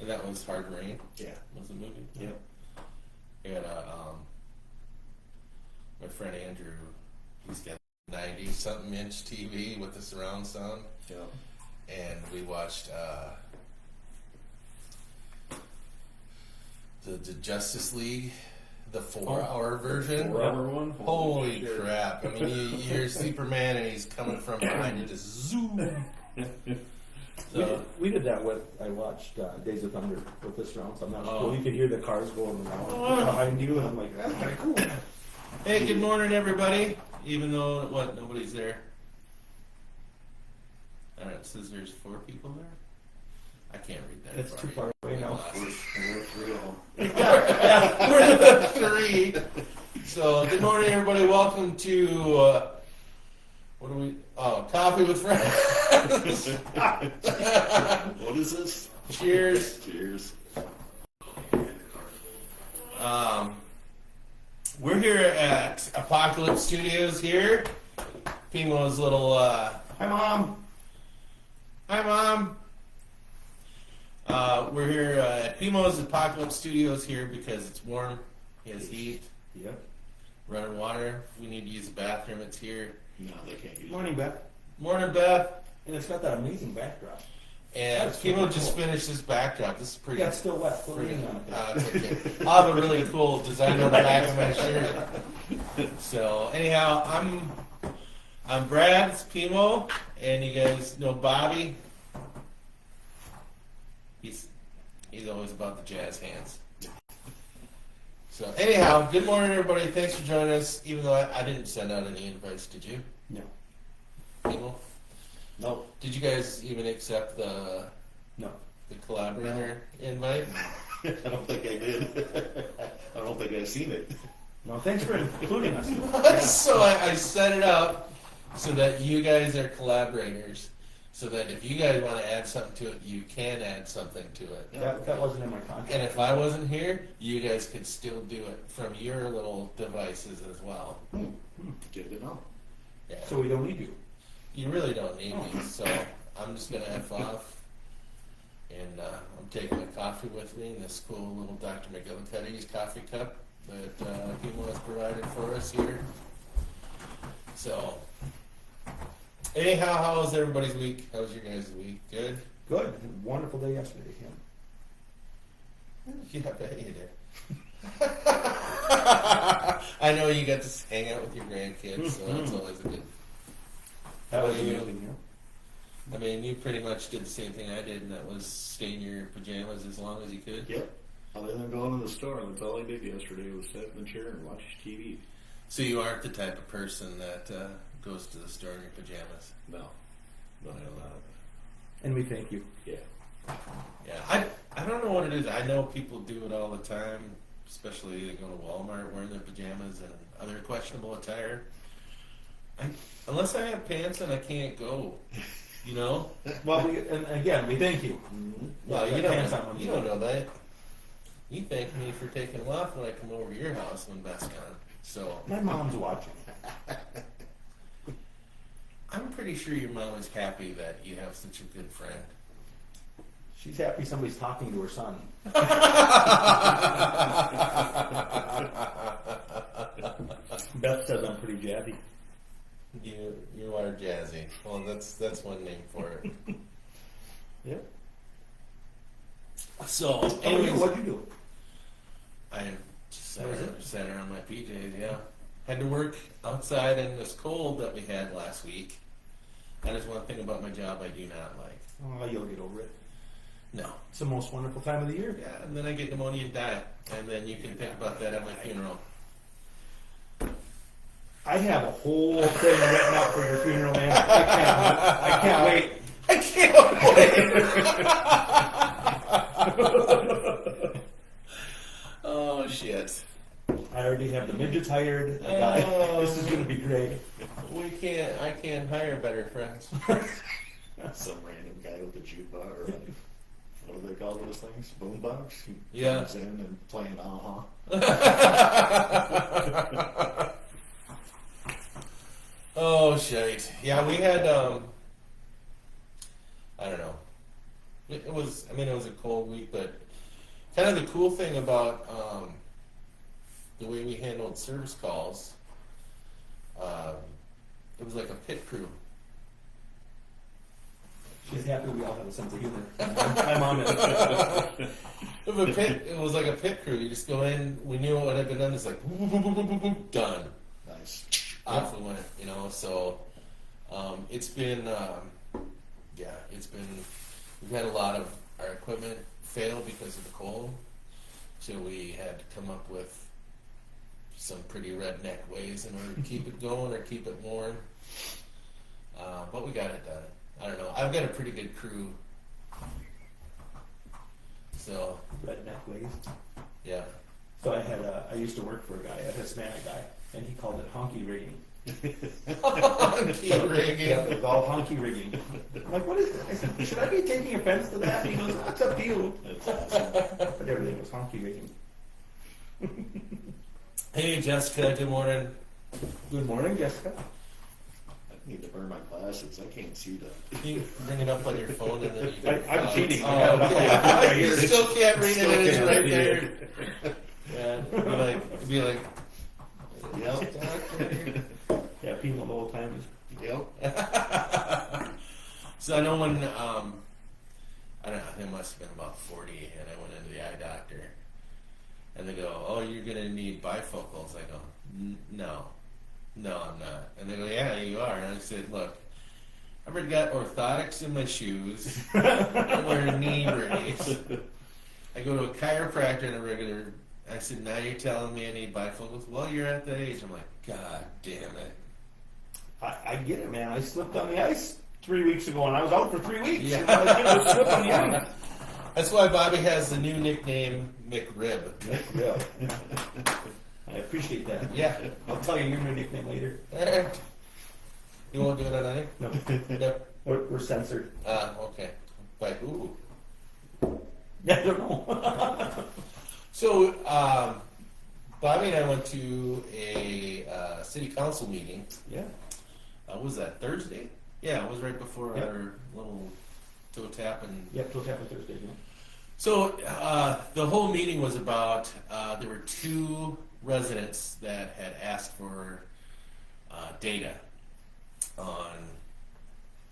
And that was Hard Rain. Yeah. Was the movie? Yep. I got my friend Andrew. He's got 90-something inch TV with the surround sound. Yep. And we watched the Justice League, the 4-hour version. 4-hour one? Holy crap! I mean, you're Superman, and he's coming from behind you, just zoom. So, we did that with, I watched Days of Thunder with this round, so I'm not cool. You could hear the cars going around behind you, and I'm like, that's kind of cool. hey, good morning, everybody. Even though, nobody's there. I don't know, it says there's 4 people there. I can't read that. It's too far away now. We're 3 of them. Yeah, we're the 3. So, good morning, everybody. Welcome to, what are we, Coffee with Friends. What is this? Cheers. Cheers. We're here at Apocalypse Studios here. Pimo's little, Hi, Mom. Hi, Mom. We're here at Pimo's Apocalypse Studios here because it's warm. He has heat. Yep. Running water. If we need to use the bathroom, it's here. No, they can't use Morning, Beth. Morning, Beth. And it's got that amazing backdrop. And That's Pimo really just cool. finished this backdrop. This is pretty. Yeah, it's still wet. Put pretty. rain on it. It's okay. I'll have a really cool design on the back of my shirt. So anyhow, I'm Brad. It's Pimo, and you guys know Bobby. He's always about the jazz hands. So anyhow, good morning, everybody. Thanks for joining us. Even though I didn't send out any invites, did you? No. Pimo? No. Did you guys even accept the No. collaborator invite? I don't think I did. I don't think I've seen it. No, thanks for including us. So I set it up so that you guys are collaborators. So that if you guys want to add something to it, you can add something to it. That wasn't in my contract. And if I wasn't here, you guys could still do it from your little devices as well. Good to know. Yeah. So we don't need you. You really don't need me, so I'm just going to F off. And I'm taking a coffee with me in this cool little Dr. McGillicuddy's coffee cup that people has provided for us here. So, anyhow, how was everybody's week? How was your guys' week? Good? Good. Wonderful day yesterday, Kim. Yeah, I bet you did. I know you got to hang out with your grandkids, so that's always a good. That was How about you? amazing, I mean, you pretty much did the same thing I did, and that was stay in your pajamas as long as you could. Yep. Other than going to the store, that's all I did yesterday was sit in the chair and watch TV. So you aren't the type of person that goes to the store in your pajamas. No. No, no, And we thank you. Yeah. Yeah, I don't know what it is. I know people do it all the time, especially they go to Walmart wearing their pajamas and other questionable attire. Unless I have pants and I can't go, you know. Well, and again, we thank you. Well, you pants on one don't know that. You thank me for taking them off when I come over to your house when Beth's gone. So My mom's watching. I'm pretty sure your mom is happy that you have such a good friend. She's happy somebody's talking to her son. Beth says I'm pretty jazzy. You are jazzy. Well, that's one name for it. Yep. So, Anyways, anyways, what'd you do? I just sat around my PJs, yeah. Had to work outside in this cold that we had last week. That is one thing about my job I do not like. Oh, you'll get over it. No. It's the most wonderful time of the year. Yeah, and then I get pneumonia and die. And then you can think about that at my funeral. I have a whole thing written out for your funeral, man. I can't wait. I can't wait! Oh, shit. I already have the midgets hired. This is going to be great. I can't hire better friends. Some random guy with a jukebox, or like, what do they call those things? Boombox? He Yeah. comes in and playing aha. Oh, shite. Yeah, we had, I don't know. it was. I mean, it was a cold week, but kind of the cool thing about the way we handled service calls, it was like a pit crew. She's happy we all have a sense of humor. I'm on it. It was like a pit crew. You just go in. We knew what had been done. It's like boom, boom, boom, boom, boom, boom, done. Nice. Off we went. You know, so it's been it's been. We've had a lot of our equipment fail because of the cold, so we had to come up with some pretty redneck ways in order to keep it going or keep it warm. But we got it done. I don't know. I've got a pretty good crew. So Redneck ways. yeah. So I used to work for a guy, a Hispanic guy, and he called it honky rigging. Honky rigging. Yeah, it was all honky rigging. I'm like, what is it? I said, should I be taking offense to that? He goes, that's up to you. That's awesome. But everything was honky rigging. Hey Jessica, good morning. Good morning, Jessica. I need to burn my glasses. I can't see that. Can you bring it up on your phone and then you can I'm cheating. Oh, I have it up on my phone right you here. still can't read Still it, it's can't right read there. it. Yeah, it'd be like Yep. Yeah, people of old times. Yep. So I know when I don't know, it must have been about 40, and I went into the eye doctor, and they go, "Oh, you're gonna need bifocals." I go, "No, I'm not." And they go, "Yeah, you are." And I said, "Look, I've already got orthotics in my shoes. I'm wearing knee brace. I go to a chiropractor and a regular." I said, "Now you're telling me I need bifocals?" "Well, you're at that age." I'm like, "God damn it." I get it, man. I slipped on the ice 3 weeks ago, and I was out for 3 weeks. Yeah. And I was going to slip on the ice. That's why Bobby has the new nickname McRib. Yeah. I appreciate that. Yeah. I'll tell you your new nickname later. You won't do it on anything? No, No. we're censored. Okay. By who? I don't know. So, Bobby and I went to a city council meeting. Yeah. What was that, Thursday? Yeah, it was right before Yep. our little toe tap and Yep, till happen Thursday. Yeah. so the whole meeting was about there were two residents that had asked for data on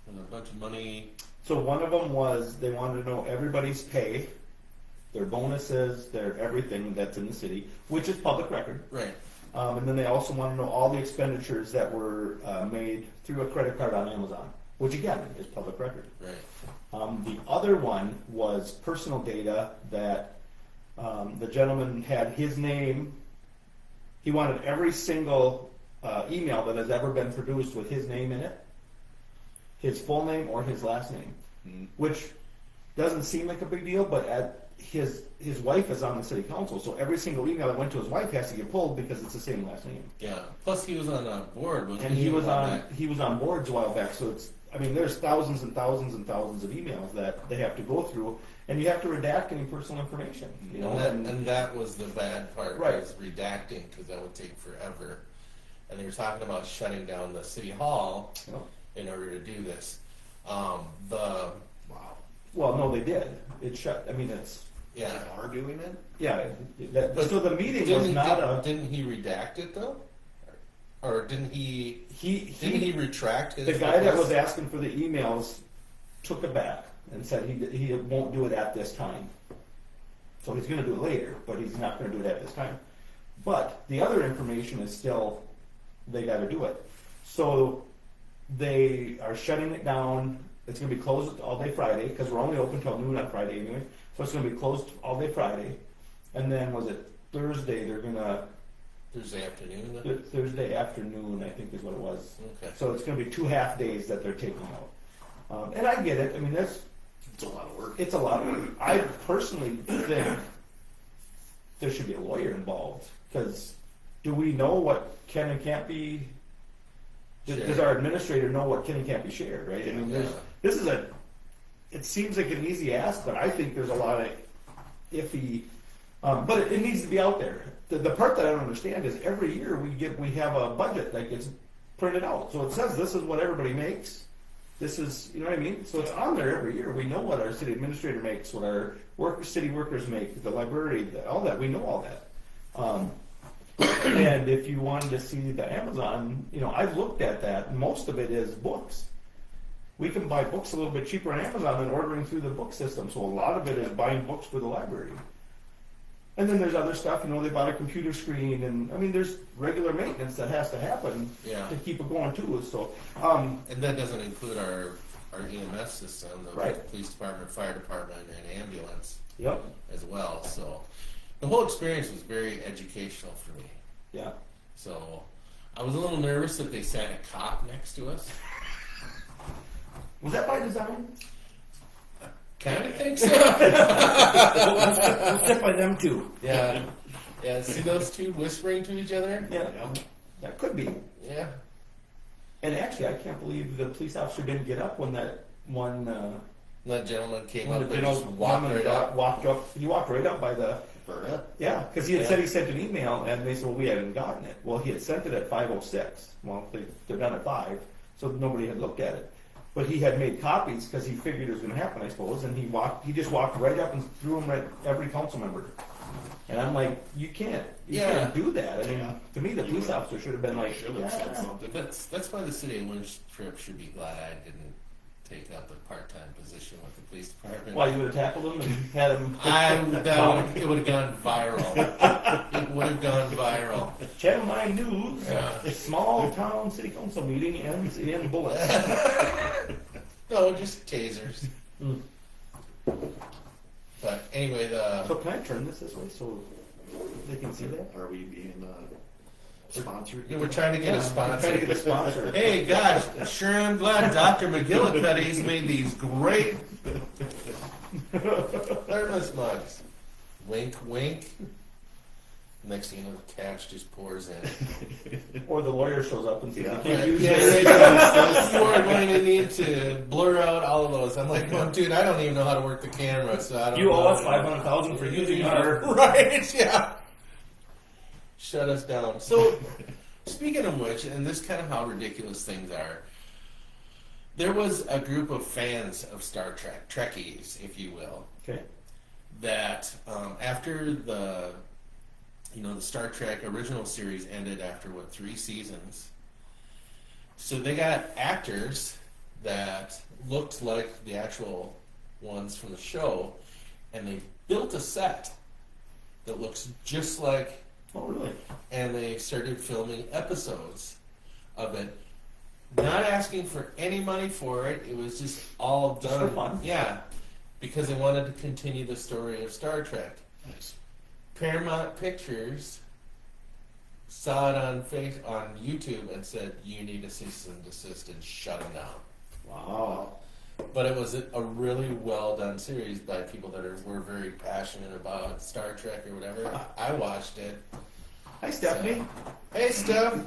a bunch of money. So one of them was they wanted to know everybody's pay, their bonuses, their everything that's in the city, which is public record. Right. And then they also want to know all the expenditures that were made through a credit card on Amazon, which again is public record. Right. The other one was personal data that the gentleman had his name. He wanted every single email that has ever been produced with his name in it, his full name or his last name, which doesn't seem like a big deal, but his wife is on the city council, so every single email that went to his wife has to get pulled because it's the same last name. Yeah. Plus, he was on a board, wasn't And he was on on boards a while back, so it's, I mean, there's thousands and thousands and thousands of emails that they have to go through, and you have to redact any personal information, you know. And that was the bad part, Right. was redacting, because that would take forever. And they were talking about shutting down the city hall You know. in order to do this. Wow. Well, no, they did. It shut. I mean, it's Yeah. They are doing it? yeah. But So the meeting was not didn't he redact it though? Or didn't he he retract his the guy that was request? asking for the emails took it back and said he won't do it at this time. So he's going to do it later, but he's not going to do it at this time. But the other information is still, they got to do it. So they are shutting it down. It's going to be closed all day Friday because we're only open till noon on Friday anyway. So it's going to be closed all day Friday. And then was it Thursday? They're going to Thursday afternoon. Then? Thursday afternoon, I think is what it was. Okay. So it's going to be 2 half days that they're taking out. And I get it. I mean, It's a lot of work. it's a lot of work. I personally think there should be a lawyer involved because do we know what can and can't be? Does Shared. our administrator know what can and can't be shared? Right? I mean, Yeah. this is it seems like an easy ask, but I think there's a lot of iffy. But it needs to be out there. The part that I don't understand is every year we have a budget that gets printed out, so it says this is what everybody makes, This is, you know what I mean? So it's on there every year. We know what our city administrator makes, what our city workers make, the library, all that. We know all that. And if you wanted to see the Amazon, you know, I've looked at that. Most of it is books. We can buy books a little bit cheaper on Amazon than ordering through the book system. So a lot of it is buying books for the library. And then there's other stuff, you know, they bought a computer screen, and I mean, there's regular maintenance that has to happen Yeah. to keep it going too. So, And that doesn't include our EMS system, the Right. police department, fire department, and ambulance yep, as well. So the whole experience was very educational for me. yeah. So I was a little nervous that they sat a cop next to us. Was that by design? Kind of think so. Let's sit by them too. Yeah. Yeah, see those two whispering to each other? Yeah, that could be. Yeah. And actually, I can't believe the police officer didn't get up when that one. That gentleman came When up the and just walked right up. walked up. He walked right up by the. For Yeah, because he had Yeah. said he sent an email, and they said, well, we hadn't gotten it. Well, he had sent it at 5:06. Well, they're done at 5, so nobody had looked at it. But he had made copies because he figured it was going to happen, I suppose, and he just walked right up and threw them at every council member. And I'm like, you can't do that. I mean, Yeah. to me, the You police would- officer should have been like, should have said yeah. something. That's why the city of Winstrip should be glad I didn't take up a part-time position with the police department. Well, you would have tackled him and had him. It would have gone viral. It would have gone viral. Channel 9 News, Yeah. a small town city council meeting ends in bullets. No, just tasers. Mm. But anyway, So can I turn this way so they can see that? Are we being sponsored? we're trying to get a I'm sponsor. trying to get a sponsor. Hey gosh, sure am glad Dr. McGillicuddy's made these great thermos mugs. Wink, wink. Next thing you know, the cash just pours in. Or the lawyer shows up and says, Yeah. you can't use Yeah, this. you are going to need to blur out all of those. I'm like, well, dude, I don't even know how to work the camera, so I don't You know. owe us $500,000 for using our. Right, yeah. Shut us down. So, speaking of which, and this is kind of how ridiculous things are, there was a group of fans of Star Trek, Trekkies, if you will, Okay. that after the Star Trek original series ended after, 3 seasons, so they got actors that looked like the actual ones from the show, and they built a set that looks just like, Oh, really? and they started filming episodes of it, not asking for any money for it. It was just all Just done. for fun. Yeah, because they wanted to continue the story of Star Trek. Nice. Paramount Pictures saw it on YouTube and said, you need to cease and desist and shut them down. Wow. But it was a really well done series by people that were very passionate about Star Trek or whatever. I watched it. Hi, Stephanie. Hey, Steph.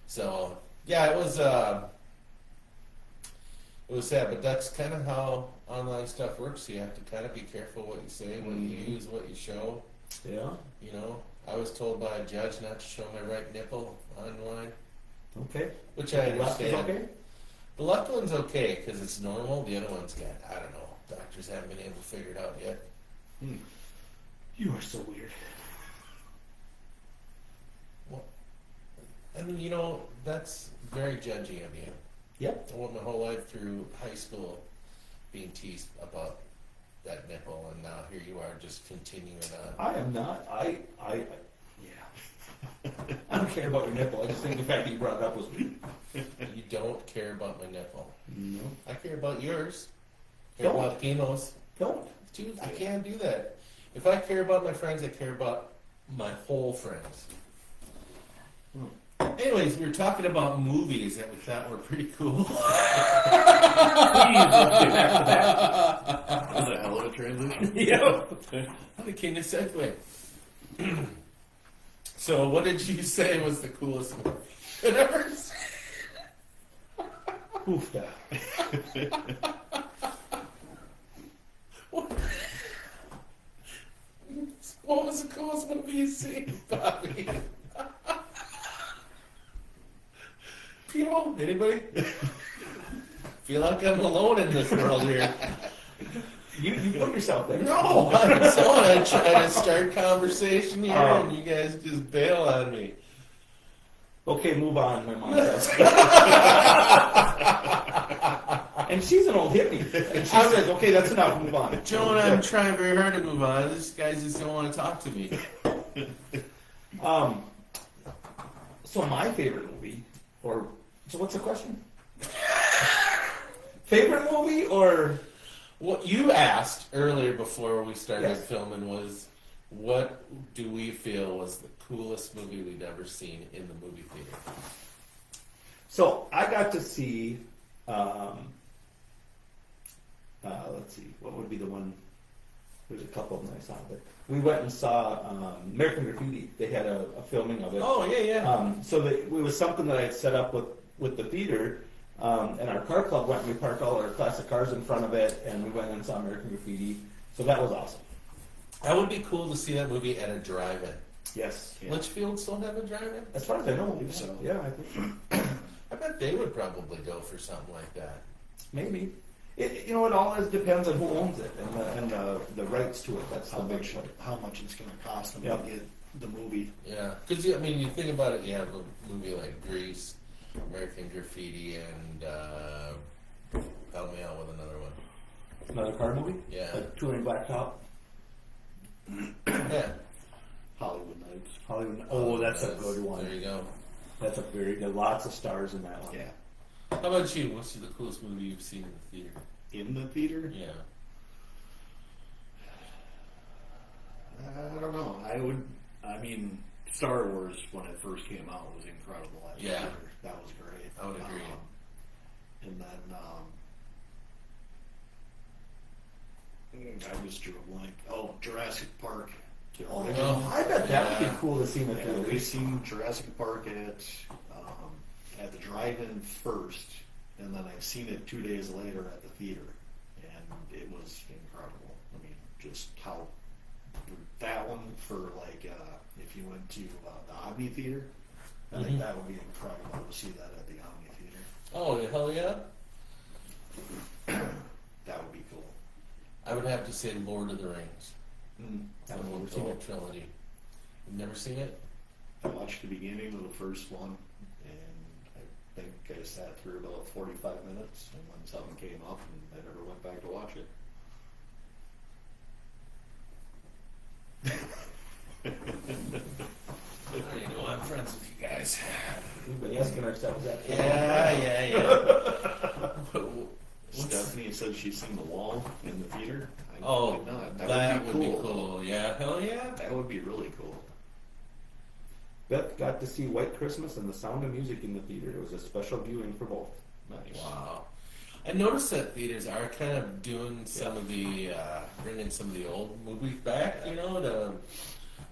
So yeah, it was sad, but that's kind of how online stuff works. You have to kind of be careful what you say, what you use, what you show. Yeah. You know, I was told by a judge not to show my right nipple online, Okay. which I Left is understand. okay? The left one's okay because it's normal. The other one's got, I don't know. Doctors haven't been able to figure it out yet. You are so weird. I mean, that's very judgy of you. Yep. I went my whole life through high school being teased about that nipple, and now here you are just continuing on. I am not. Yeah. I don't care about your nipple. I just think the fact that you brought it up was weird. You don't care about my nipple. No. I care about yours. Care Don't. about Kimo's. Don't. Dude, I can't do that. If I care about my friends, I care about my whole friends. Anyways, we were talking about movies that we thought were pretty cool. That was a hell of a transition. Yeah. The king of segue. So, what did you say was the coolest movie you've ever seen? Oof, yeah. What was the coolest movie you've seen, Bobby? People? Anybody? feel like I'm alone in this world here. You put yourself there. No, I'm so I try to start conversation here, and you guys just bail on me. Okay, move on, my mom says. And she's an old hippie. And she says, okay, that's enough, move on. Joe and I'm trying very hard to move on. These guys just don't want to talk to me. So my favorite movie, so what's the question? Favorite movie or? What you asked earlier before we started Yes. filming was, what do we feel was the coolest movie we'd ever seen in the movie theater? So I got to see, let's see, what would be the one? There's a couple of them I saw, but we went and saw American Graffiti. They had a filming of it. Oh, yeah. So it was something that I had set up with the theater, and our car club went and we parked all our classic cars in front of it, and we went and saw American Graffiti. So that was awesome. That would be cool to see that movie at a drive-in. Yes. Yeah. Litchfield still have a drive-in? As far as I know, believe so. Yeah, I think so. I bet they would probably go for something like that. Maybe. It all depends on who owns it and the rights to it. That's How the big much? part. How much it's going to cost them Yep. to get the movie? Yeah, because you think about it. You have a movie like Grease, American Graffiti, and help me out with another one. Another car movie? Yeah. Like Touring Blacktop? Yeah. Hollywood Nights. Hollywood. Oh, that's a good There one. you go. That's a there are lots of stars in that one. Yeah. How about you? What's the coolest movie you've seen in the theater? In the theater? Yeah. I don't know. I mean, Star Wars when it first came out was incredible. At the Yeah. theater. That was great. I would agree. And then I just drew a blank. Oh, Jurassic Park. Oh, Oh, I bet that would yeah. be cool to see in the Yeah, theater. we've seen Jurassic Park at the drive-in first, and then I've seen it 2 days later at the theater, and it was incredible. I mean, just how that one for like if you went to the Omni Theater, I think that would be incredible to see that at the Omni Theater. Oh, hell yeah! That would be cool. I would have to say Lord of the Rings. I've The never whole seen it. trilogy. You've never seen it? I watched the beginning of the first one, and I think I sat through about 45 minutes, and when something came up, and I never went back to watch it. There you go. I'm friends with you guys. We've been asking ourselves that. Yeah. Stephanie said she's seen The Wall in the theater. Oh, I've not. that would be cool. Yeah, hell yeah. That would be really cool. Beth got to see White Christmas and The Sound of Music in the theater. It was a special viewing for both. Nice. Wow. I noticed that theaters are kind of doing some of the, bringing some of the old movies back,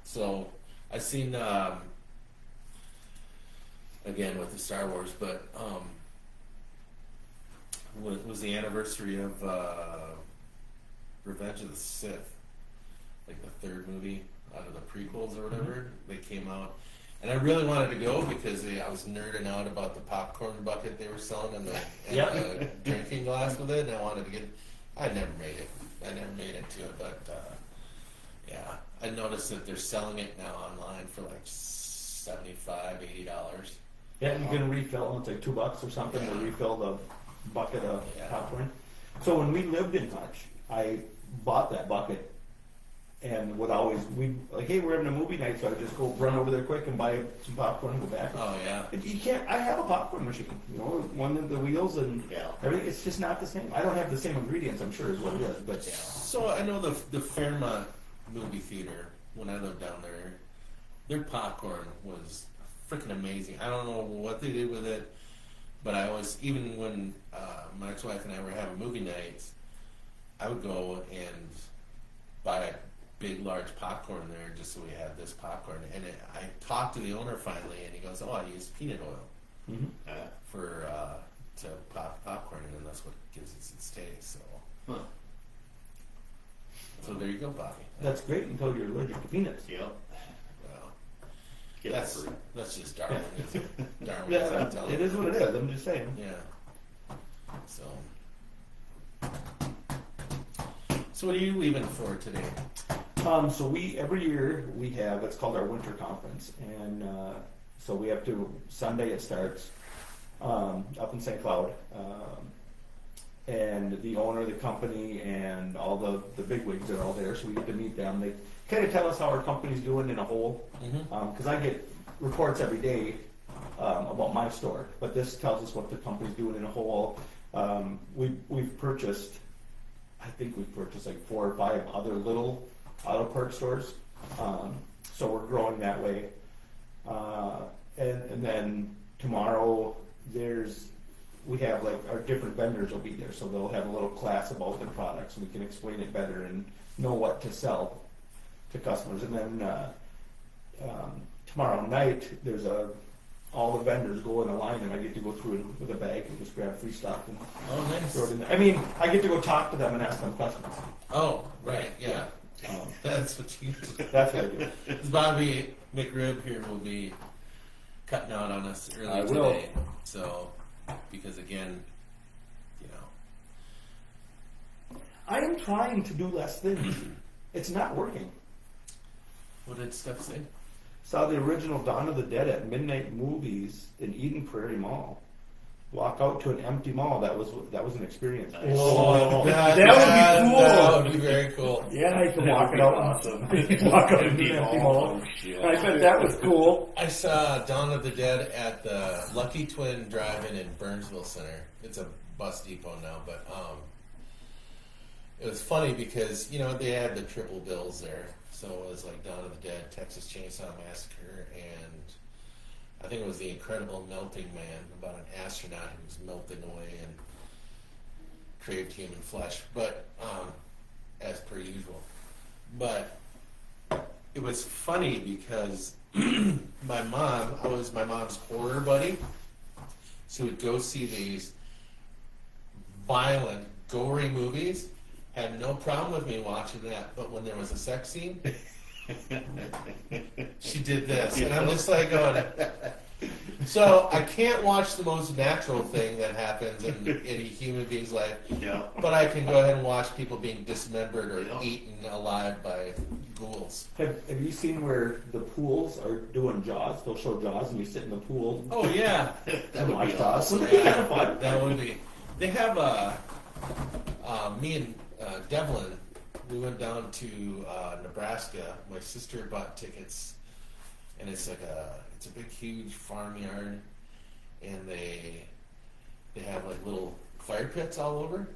so I seen, again with the Star Wars, but, was the anniversary of, Revenge of the Sith, like the third movie out of the prequels or whatever, they came out. And I really wanted to go because I was nerding out about the popcorn bucket they were selling and the drinking glass with it, and I wanted to get. I never made it. I never made it to it, but yeah, I noticed that they're selling it now online for like $75, $80. Yeah, and you can refill. It's like $2 or something to refill the bucket of popcorn. So when we lived in Hutch, I bought that bucket. And would always, hey, we're having a movie night, so I just go run over there quick and buy some popcorn and go back. Oh yeah. You can't, I have a popcorn machine, one of the wheels and Yeah. everything. It's just not the same. I don't have the same ingredients, I'm sure, is what it is. But So I know the Fairmont movie theater when I lived down there, their popcorn was freaking amazing. I don't know what they did with it, but I always, even when my ex-wife and I were having movie nights, I would go and buy a big, large popcorn there just so we had this popcorn. And I talked to the owner finally, and he goes, "Oh, I use peanut oil for to pop popcorn, and then that's what gives it its taste." So, so there you go, Bobby. that's great until you're allergic to peanuts. Yep. Well, Get that's over it. that's just Darwinism. Darwinism. Yeah, I'm telling it you. is what it is. I'm just saying. Yeah. So what are you leaving for today? So every year we have, it's called our winter conference, and so we have to, Sunday it starts up in St. Cloud, and the owner of the company and all the bigwigs are all there, so we get to meet them. They kind of tell us how our company's doing in a whole, because I get reports every day about my store, but this tells us what the company's doing in a whole. We've purchased, I think we've purchased like 4 or 5 other little auto parts stores, so we're growing that way. And then tomorrow we have like our different vendors will be there, so they'll have a little class about their products, and we can explain it better and know what to sell to customers. And then tomorrow night there's all the vendors go in a line, and I get to go through it with a bag and just grab free stuff and Nice. throw it in there. I mean, I get to go talk to them and ask them questions. Oh, right, yeah. That's what you do. That's what I do. Bobby McRib here will be cutting out on us I early will. today. So, because again, I am trying to do less things. It's not working. what did Steph say? Saw the original Dawn of the Dead at midnight movies in Eden Prairie Mall. Walk out to an empty mall. That was an experience. Oh, that would be cool. That would be very cool. Yeah, I can That walk would it be out. awesome. Walk out into an empty mall. I bet that was cool. I saw Dawn of the Dead at the Lucky Twin Drive-In in Burnsville Center. It's a bus depot now, but it was funny because they had the triple bills there, so it was like Dawn of the Dead, Texas Chainsaw Massacre, and I think it was The Incredible Melting Man, about an astronaut who was melting away and craved human flesh, but as per usual. But it was funny because my mom, I was my mom's horror buddy, so we'd go see these violent, gory movies. Had no problem with me watching that, but when there was a sex scene, she did this, and I'm just like going. So I can't watch the most natural thing that happens in any human being's life, Yeah. but I can go ahead and watch people being dismembered or Yeah. eaten alive by ghouls. Have you seen where the pools are doing Jaws? They'll show Jaws, and you sit in the pool. Oh yeah, and That would watch be Jaws. awesome. Wouldn't it be kind of fun? that would be. They have me and Devlin. We went down to Nebraska. My sister bought tickets, and it's like it's a big, huge farmyard, and they have like little fire pits all over,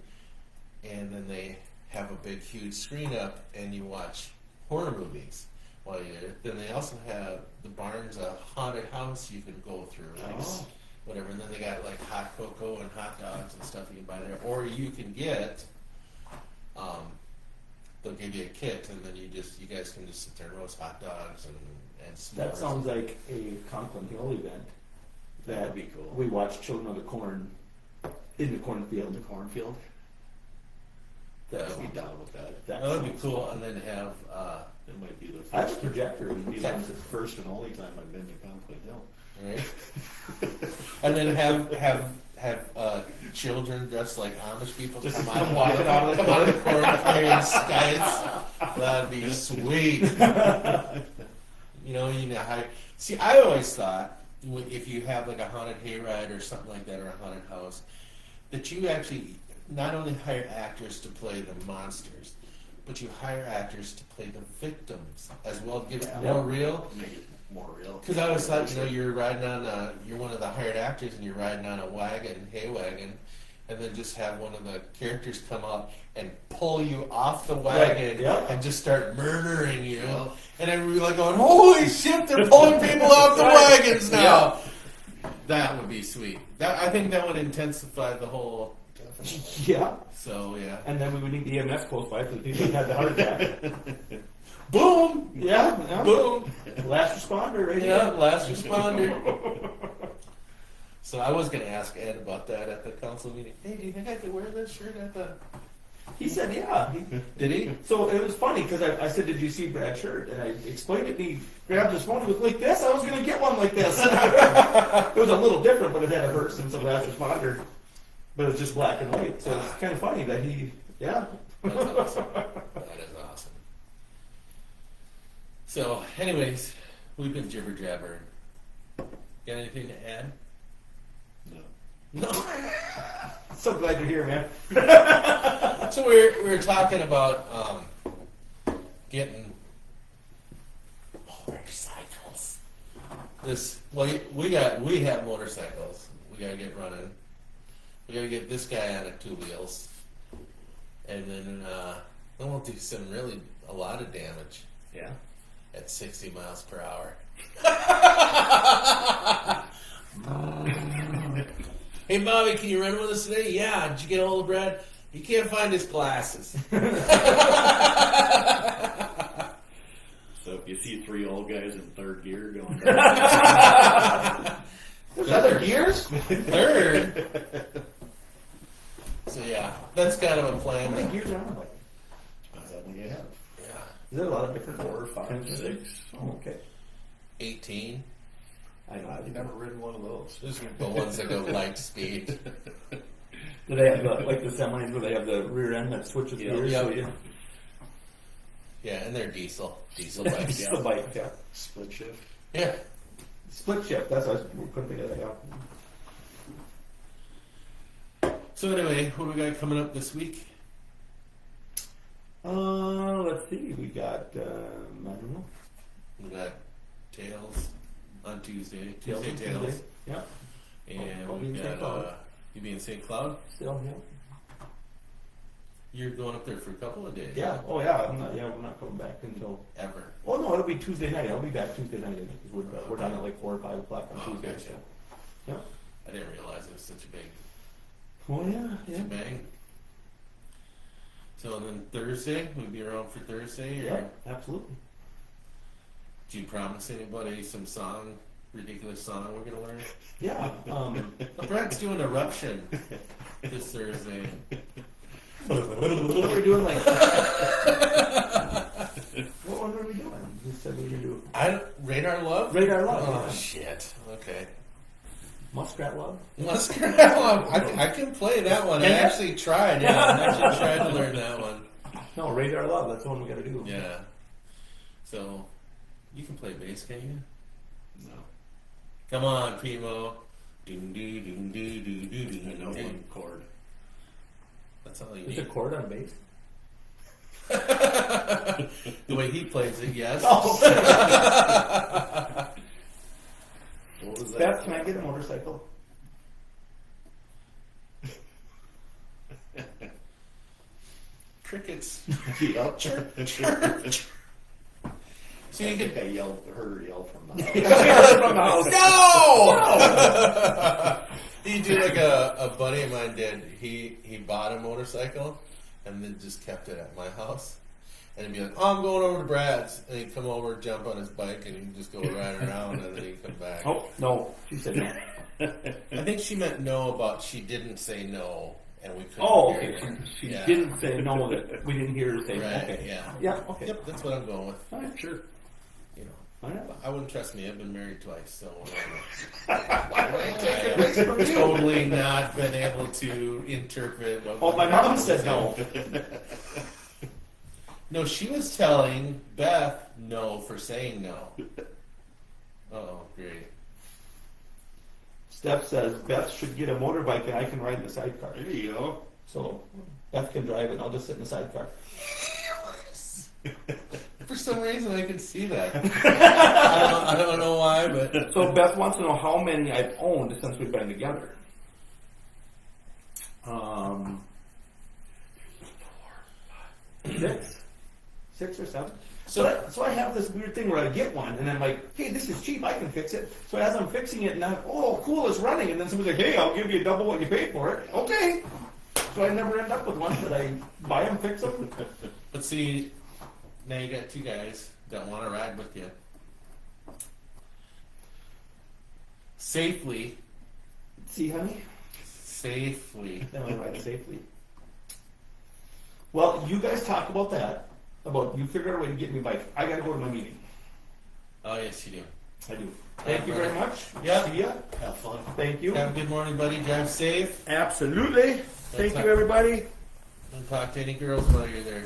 and then they have a big, huge screen up, and you watch horror movies while you're there. Then they also have the barn's a haunted house you can go through. Nice. Whatever, and then they got like hot cocoa and hot dogs and stuff you can buy there, or you can get. They'll give you a kit, and then you guys can just sit there and roast hot dogs and s'mores. That sounds like a Conklin Hill event. That would be cool. We watched Children of the Corn in the cornfield. The cornfield. That I'd be down with that. that That would be sounds cool, fun. and then have It might be the I have a first. projector. It would be Yeah. like the first and only time I've been to Conklin Hill. right, and then have children dressed like Amish people Just come come out walking out of the come out of the corn carrying skies. That'd be sweet. you know how. See, I always thought if you have like a haunted hayride or something like that, or a haunted house, that you actually not only hire actors to play the monsters, but you hire actors to play the victims as well, to give it more real. Make it more real. Because I always thought, you're riding on you're one of the hired actors, and you're riding on a hay wagon, and then just have one of the characters come up and pull you off the wagon yeah. and just start murdering you. Yeah. And then we're like going, holy shit, they're pulling people off the wagons now. That would be sweet. I think that would intensify the whole. Yeah. So, yeah. And then we would need EMS close by for the people who had the heart attack. Boom! Yeah. Boom! Last responder right Yeah, here. last responder. So I was going to ask Ed about that at the council meeting. Hey, do you think I could wear this shirt at the... He said, yeah. Did he? So it was funny because I said, did you see Brad's shirt? And I explained it, and he grabbed his phone and was like this. I was going to get one like this. It was a little different, but it had a verse and some last responder. but it's just black and white. So it's kind of funny that he, yeah. That's awesome. That is awesome. So, anyways, we've been jibber jabbering. Got anything to add? No. No. So glad you're here, man. So we were talking about getting motorcycles. We have motorcycles. We gotta get running. We gotta get this guy on 2 wheels, and then we'll do a lot of damage Yeah. at 60 miles per hour. Hey, Bobby, can you run with us today? Yeah. Did you get a hold of Brad? He can't find his glasses. So if you see 3 old guys in 3rd gear going There's other gears? Third. So yeah, that's kind of a plan. How many gears are on a bike? depends on what you have. Yeah, Is there a lot of different 4, 5, 6. Oh, okay. 18. I've never ridden one of those. Those are the ones that go light speed. Do they have like the semis where they have the rear end that switches gears? Yeah, so yeah. Yeah, and they're diesel bikes. It's the bike, yeah. Split shift. Yeah. Split shift, that's what I couldn't think of that, yeah. So anyway, what do we got coming up this week? Let's see, we got, I don't know. We got Tails on Tuesday. Tails Tuesday on Tails. Tuesday. Yeah, And I'll be we in St. got Cloud. you be in St. Cloud. still, yeah. You're going up there for a couple of days. Yeah, oh yeah, we're not coming back until, Ever. oh no, it'll be Tuesday night, I'll be back Tuesday night, we're done at like 4 or 5 o'clock on Oh, Tuesday, gotcha. so. Yeah. I didn't realize it was such a big Oh yeah, yeah. bang. So then Thursday, we'll be around for Thursday. Or Yeah, absolutely. do you promise anybody some ridiculous song we're gonna learn? Yeah, Brad's doing Eruption this Thursday. what were we doing like? What one were we doing? You said we were gonna do Radar Love? Radar Love. Oh yeah. shit. Okay. Muskrat Love. Muskrat Love. I can play that one. I Can you? actually tried. Yeah, I actually tried to learn that one. No, Radar Love. That's the one we gotta do. Yeah. So you can play bass, can you? No. Come on, Primo. Doom doo doom doo doo doo doo. I know one chord. That's all you Is need. a chord on bass? The way he plays it, yes. Oh. What was that? Beth, can I get a motorcycle? Crickets. Yep. Church. So you I can. heard her yell from the house. From the house. No! You do like a buddy of mine did. He bought a motorcycle and then just kept it at my house. And he'd be like, "Oh, I'm going over to Brad's," and he'd come over, jump on his bike, and he'd just go riding around, and then he'd come back. Oh no, she said no. I think she meant no about she didn't say no, and we couldn't Oh, hear okay. her. She Yeah. didn't say no. That we didn't hear her say. Right, Okay. yeah. Yeah. Okay. Yep, that's what I'm going with. All right, sure. You know, All right. I wouldn't trust me. I've been married twice, so Take it from you. totally not been able to interpret. What Oh, my mom said no. No, she was telling Beth no for saying no. Oh, great. Steph says Beth should get a motorbike and I can ride in the sidecar. There you go. So Beth can drive it and I'll just sit in the sidecar. For some reason, I can see that. I don't know why, but So Beth wants to know how many I've owned since we've been together. 6 or 7. So I have this weird thing where I get one and I'm like, hey, this is cheap, I can fix it. So as I'm fixing it, and I'm, oh, cool, it's running. And then somebody's like, hey, I'll give you double what you paid for it. Okay. So I never end up with one that I buy them, fix them. But see, now you got 2 guys that want to ride with you safely. See, honey? Safely. Then I ride safely. Well, you guys talk about that. About you figure out a way to get me a bike. I gotta go to my meeting. Oh yes, you do. I do. Thank you very much. Yeah. See ya. Have fun. Thank you. Have a good morning, buddy. Drive safe. Absolutely. Thank you, everybody. Don't talk to any girls while you're there.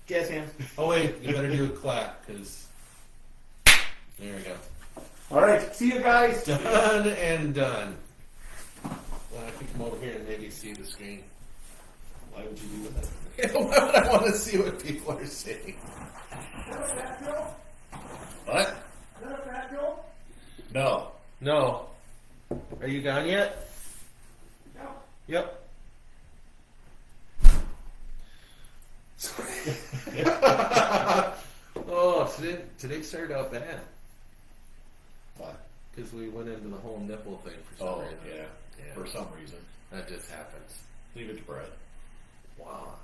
Jazz hands. Oh wait, you better do a clap, because there we go. All right. See you guys. Done and done. Well, I can come over here and maybe see the screen. Why would you do that? Why would I want to see what people are saying? What? No. No. Are you gone yet? No. Yep. Oh, today started out bad. Why? Because we went into the whole nipple thing for some Oh, reason. yeah. Yeah. For some reason. That just happens. Leave it to Brett. Wow,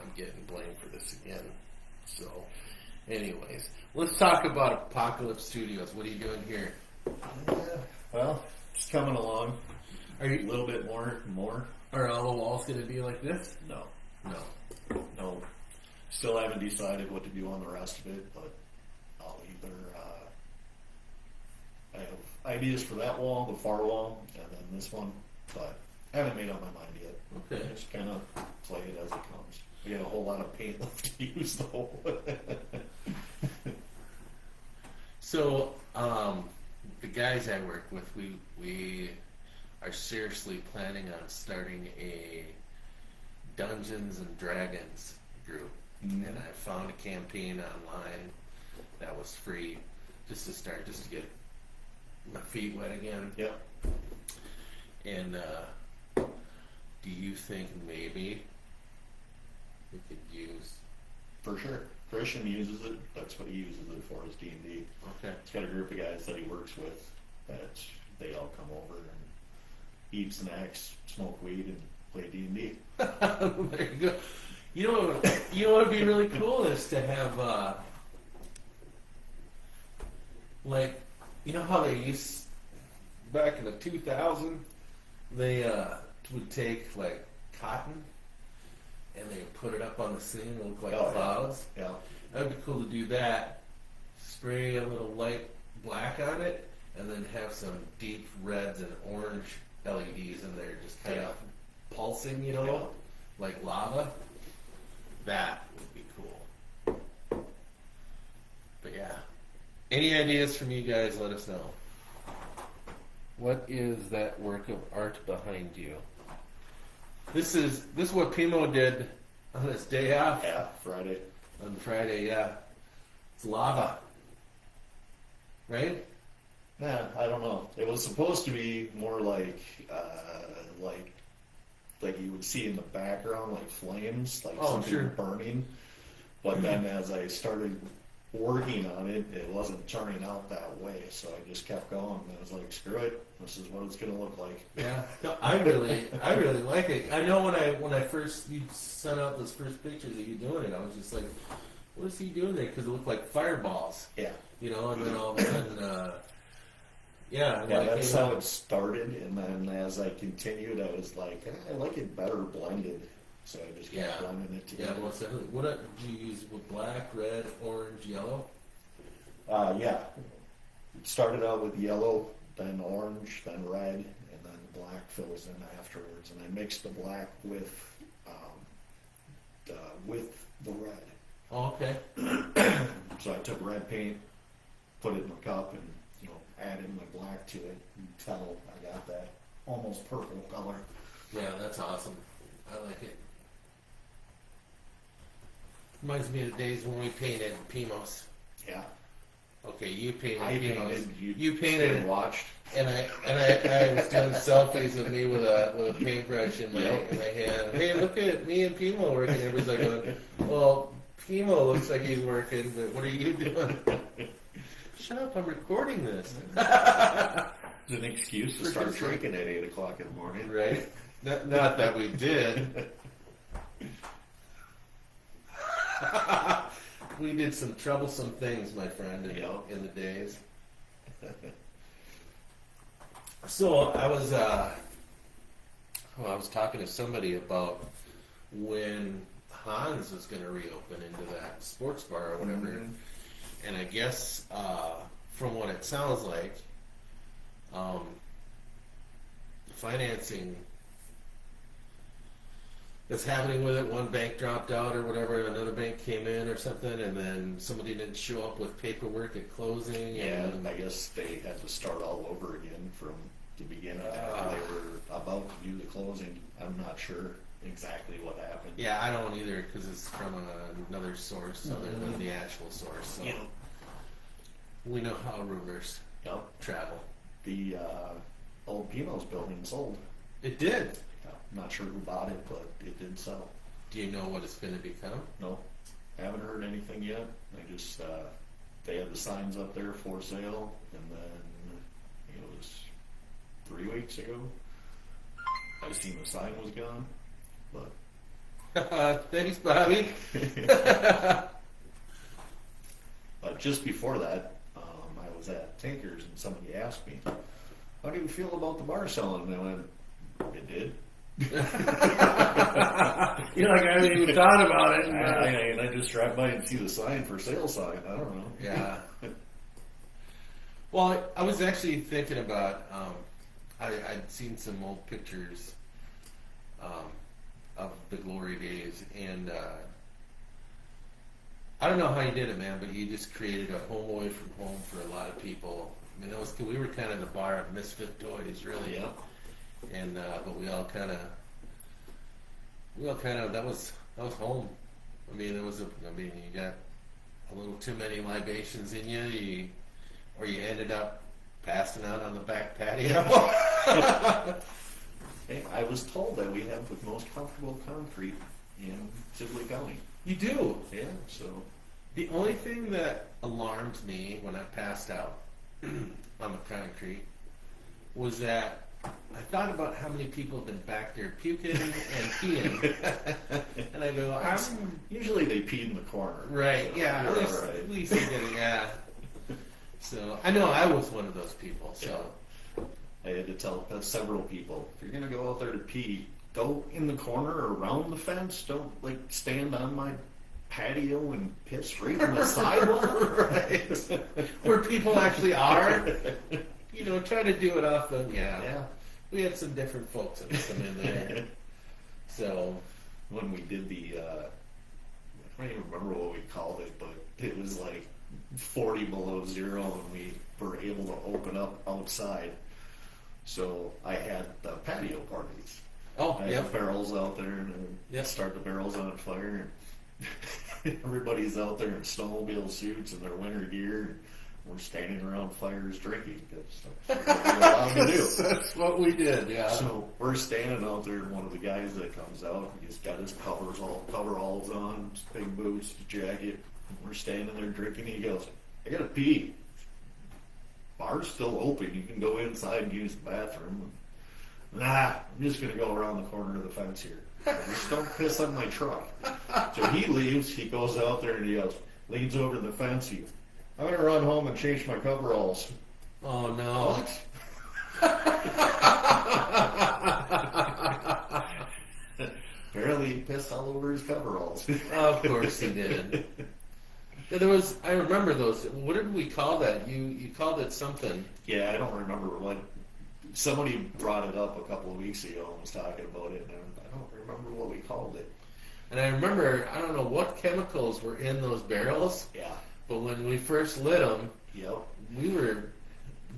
I'm getting blamed for this again. So, anyways, let's talk about Apocalypse Studios. What are you doing here? Yeah. Well, it's coming along. Are A you? little bit more. Are all the walls going to be like this? No. No. Still haven't decided what to do on the rest of it, but I'll either, I have ideas for that wall, the far wall, and then this one, but I haven't made up my mind yet. Okay. Just kind of play it as it comes. We have a whole lot of paint left to use though. So, the guys I work with, we are seriously planning on starting a Dungeons and Dragons group. Mhm. And I found a campaign online that was free just to start, just to get my feet wet again. Yep. And do you think maybe we could use? For sure. Christian uses it. That's what he uses it for, is D&D. Okay. He's got a group of guys that he works with that they all come over and eat snacks, smoke weed, and play D&D. There you go. You know what would be really cool is to have like, you know how they used back in the 2000s, they would take like cotton and they would put it up on the ceiling and look like Oh, yeah. clouds. Yeah. That would be cool to do that. Spray a little light black on it, and then have some deep reds and orange LEDs in there, just kind of pulsing, you know, Yeah. like lava. That would be cool. But yeah, any ideas from you guys? Let us know. What is that work of art behind you? This is what Pimo did on his day off. Yeah, Friday. On Friday, yeah. It's lava. Right? Nah, I don't know. It was supposed to be more like you would see in the background, like flames, like Oh, something sure. burning. But then as I started working on it, it wasn't turning out that way. So I just kept going. And I was like, screw it. This is what it's going to look like. Yeah. No, I really like it. I know when I first you sent out those first pictures of you doing it, I was just like, what is he doing there? Because it looked like fireballs, Yeah. you know. And then all of a sudden, yeah, Yeah, like, that's you know, how it started, and then as I continued, I was like, I like it better blended, so I just kept Yeah. blending it Yeah, together. well, so what did you use? With black, red, orange, yellow? Yeah. It started out with yellow, then orange, then red, and then black fills in afterwards. And I mixed the black with the red. Oh, okay. So I took red paint, put it in a cup, and added my black to it. You can tell I got that almost purple color. Yeah, that's awesome. I like it. Reminds me of the days when we painted Pimos. Yeah. Okay, you painted I Pimos. painted. You painted and it. watched. And I was doing selfies of me with a paintbrush in my hand. Hey, look at me and Pimo working. Everybody's like going, well, Pimo looks like he's working, but what are you doing? Shut up, I'm recording this. It's an excuse to start drinking at 8 o'clock in the morning. Right? Not that we did. We did some troublesome things, my friend, in the days. So I was talking to somebody about when Hans was going to reopen into that sports bar or whatever, Mhm. and I guess from what it sounds like, the financing that's happening with it. One bank dropped out or whatever, another bank came in or something, and then somebody didn't show up with paperwork at closing. Yeah, And I guess they had to start all over again from the beginning after they were about to do the closing. I'm not sure exactly what happened. yeah, I don't either because it's from another source other than the actual source. So Yeah. we know how rumors Yep. travel. The old Pino's building sold. It did. I'm not sure who bought it, but it did sell. Do you know what it's going to become? No, haven't heard anything yet. I just they had the signs up there for sale, and then it was 3 weeks ago. I seen the sign was gone, but Thanks, Bobby. but just before that, I was at Tinker's and somebody asked me, "How do you feel about the bar selling?" And I went, "It did." You're like, I haven't even thought about it. And I just drive by and see the sign for sale sign. I don't know. Yeah. Well, I was actually thinking about. I'd seen some old pictures of the glory days, and I don't know how you did it, man, but you just created a home away from home for a lot of people. I mean, we were kind of the bar of misfit toys, really. Yeah. And but we all kind of that was home. I mean, you got a little too many libations in you, or you ended up passing out on the back patio. Hey, I was told that we have the most comfortable concrete in Sibley County. You do. Yeah, so The only thing that alarmed me when I passed out on the concrete was that I thought about how many people have been back there puking and peeing, and I go, I'm usually they pee in the corner. right, So yeah, you're at least, all right. at least they did it, yeah. So I know I was one of those people. So I had to tell several people, if you're gonna go out there to pee, go in the corner or around the fence. Don't like stand on my patio and piss right in the sidewalk. right, where people actually are, try to do it off the Yeah. We had some different folks that would come in there. So When we did the, I don't even remember what we called it, but it was like 40 below zero, and we were able to open up outside. So I had the patio parties. oh I had yeah, the barrels out there, and then Yep. start the barrels on fire. And everybody's out there in snowmobile suits and their winter gear. And we're standing around fires drinking. That's what we're allowed to do. that's what we did. Yeah. So we're standing out there, and one of the guys that comes out, he's got his coveralls on, his big boots, his jacket. And we're standing there drinking. He goes, "I gotta pee. Bar's still open. You can go inside and use the bathroom." Nah, I'm just gonna go around the corner of the fence here. Just don't piss on my truck. So he leaves. He goes out there and he goes, leans over the fence. I'm gonna run home and change my coveralls. Oh no. Apparently he pissed all over his coveralls. Of course he did. I remember those. What did we call that? You called it something. Yeah, I don't remember what. Somebody brought it up a couple of weeks ago and was talking about it, and I don't remember what we called it. And I remember, I don't know what chemicals were in those barrels, Yeah. but when we first lit them, Yep. we were